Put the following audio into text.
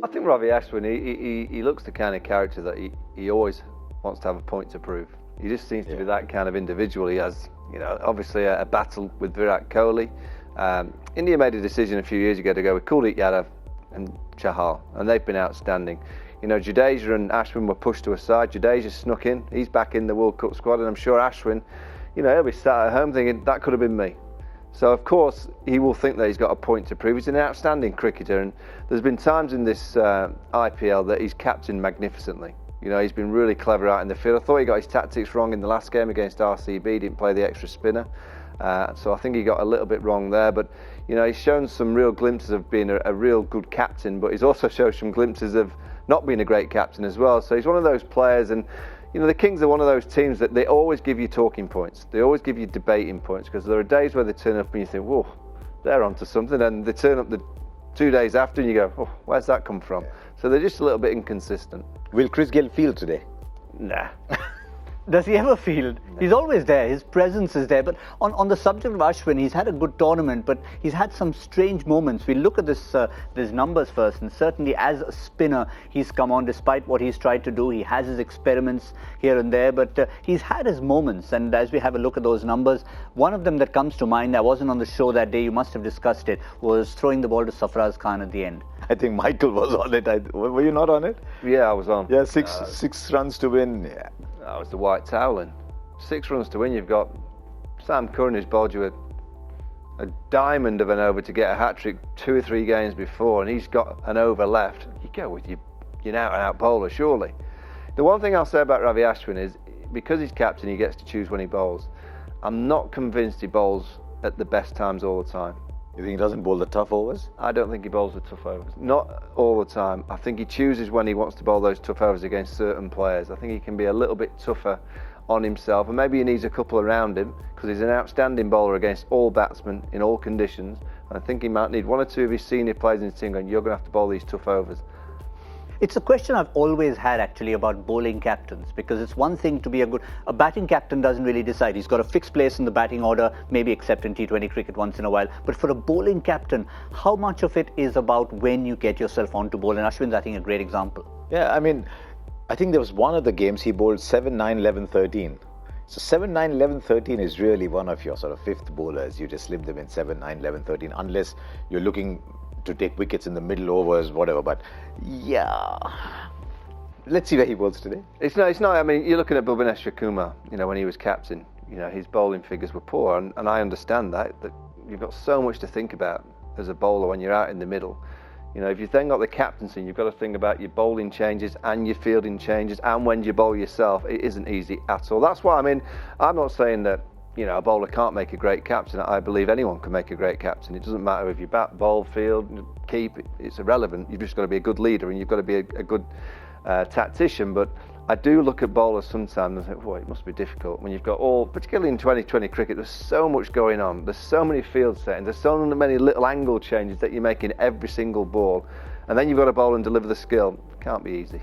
I think Ravi Ashwin, he looks the kind of character that he always wants to have a point to prove. He just seems to be that kind of individual. He has, obviously a battle with Virat Kohli. India made a decision a few years ago to go with Kuldeep Yadav and Chahal, and they've been outstanding. Jadeja and Ashwin were pushed to a side. Jadeja snuck in. He's back in the World Cup squad, and I'm sure Ashwin, he'll be sat at home thinking, that could have been me. So, of course, he will think that he's got a point to prove. He's an outstanding cricketer, and there's been times in this IPL that he's captained magnificently. He's been really clever out in the field. I thought he got his tactics wrong in the last game against RCB. He didn't play the extra spinner. So I think he got a little bit wrong there. But, he's shown some real glimpses of being a real good captain, but he's also shown some glimpses of not being a great captain as well. So he's one of those players, and the Kings are one of those teams that they always give you talking points. They always give you debating points, because there are days where they turn up and you think, whoa, they're onto something, and they turn up the 2 days after and you go, oh, where's that come from? So they're just a little bit inconsistent. Will Chris Gayle field today? Nah. Does he ever field? No. He's always there. His presence is there. But on the subject of Ashwin, he's had a good tournament, but he's had some strange moments. We look at these numbers first, and certainly as a spinner, he's come on despite what he's tried to do. He has his experiments here and there, but he's had his moments. And as we have a look at those numbers, one of them that comes to mind, I wasn't on the show that day, you must have discussed it, was throwing the ball to Sarfaraz Khan at the end. I think Michael was on it. Were you not on it? Yeah, I was on. Yeah, six runs to win. Yeah. That was the white towel, and 6 runs to win. You've got Sam Curran, who's bowled you a diamond of an over to get a hat-trick 2 or 3 games before, and he's got an over left. You go with your out-and-out bowler, surely. The one thing I'll say about Ravi Ashwin is, because he's captain, he gets to choose when he bowls. I'm not convinced he bowls at the best times all the time. You think he doesn't bowl the tough overs? I don't think he bowls the tough overs. Not all the time. I think he chooses when he wants to bowl those tough overs against certain players. I think he can be a little bit tougher on himself, and maybe he needs a couple around him, because he's an outstanding bowler against all batsmen in all conditions. And I think he might need 1 or 2 of his senior players in his team going, you're going to have to bowl these tough overs. It's a question I've always had actually about bowling captains, because it's one thing to be a batting captain doesn't really decide. He's got a fixed place in the batting order, maybe except in T20 cricket once in a while. But for a bowling captain, how much of it is about when you get yourself onto bowl? And Ashwin's, I think, a great example. Yeah, I think there was one of the games he bowled 7, 9, 11, 13. So 7, 9, 11, 13 is really one of your sort of fifth bowlers. You just slip them in 7, 9, 11, 13, unless you're looking to take wickets in the middle overs, whatever. But yeah, let's see where he bowls today. It's not. You're looking at Bhubaneswar Kumar. When he was captain, his bowling figures were poor, and I understand that you've got so much to think about as a bowler when you're out in the middle. If you've then got the captaincy, you've got to think about your bowling changes and your fielding changes, and when you bowl yourself, it isn't easy at all. That's why I'm not saying that a bowler can't make a great captain. I believe anyone can make a great captain. It doesn't matter if you bat, bowl, field, keep. It's irrelevant. You've just got to be a good leader, and you've got to be a good tactician. But I do look at bowlers sometimes and think, boy, it must be difficult when you've got particularly in 2020 cricket, there's so much going on. There's so many field settings. There's so many little angle changes that you make in every single ball. And then you've got to bowl and deliver the skill. It can't be easy.